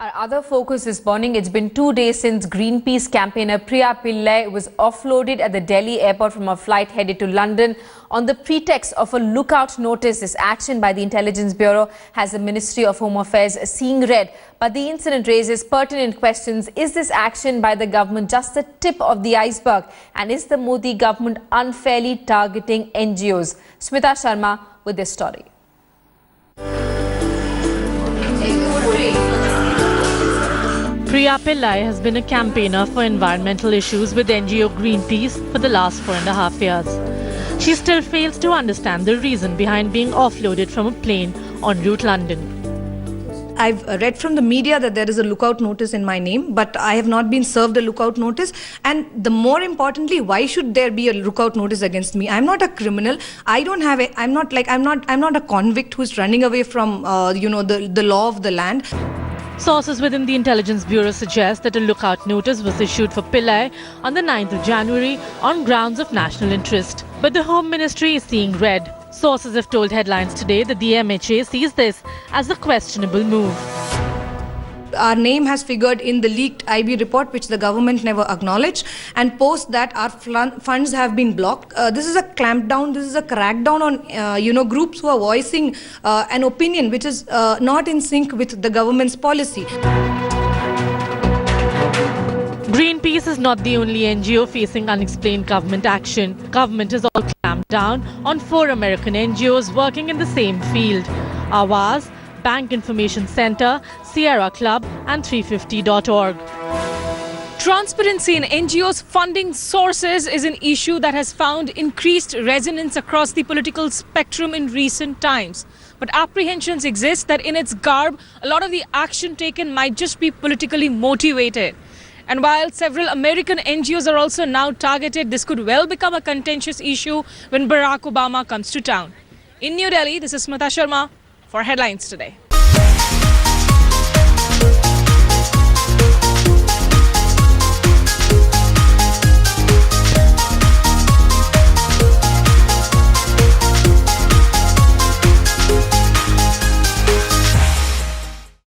Our other focus this morning, it's been 2 days since Greenpeace campaigner Priya Pillai was offloaded at the Delhi airport from a flight headed to London on the pretext of a lookout notice. This action by the Intelligence Bureau has the Ministry of Home Affairs seeing red. But the incident raises pertinent questions. Is this action by the government just the tip of the iceberg? And is the Modi government unfairly targeting NGOs? Smita Sharma with this story. Priya Pillai has been a campaigner for environmental issues with NGO Greenpeace for the last 4.5 years. She still fails to understand the reason behind being offloaded from a plane en route London. I've read from the media that there is a lookout notice in my name, but I have not been served a lookout notice. And the more importantly, why should there be a lookout notice against me? I'm not a criminal. I'm not a convict who's running away from the law of the land. Sources within the Intelligence Bureau suggest that a lookout notice was issued for Pillai on the 9th of January on grounds of national interest. But the Home Ministry is seeing red. Sources have told Headlines today that the MHA sees this as a questionable move. Our name has figured in the leaked IB report, which the government never acknowledged, and post that our funds have been blocked. This is a clampdown, this is a crackdown on groups who are voicing an opinion which is not in sync with the government's policy. Greenpeace is not the only NGO facing unexplained government action. Government has also clamped down on 4 American NGOs working in the same field: Awaaz, Bank Information Center, Sierra Club and 350.org. Transparency in NGOs' funding sources is an issue that has found increased resonance across the political spectrum in recent times. But apprehensions exist that in its garb, a lot of the action taken might just be politically motivated. And while several American NGOs are also now targeted, this could well become a contentious issue when Barack Obama comes to town. In New Delhi, this is Smita Sharma for Headlines Today.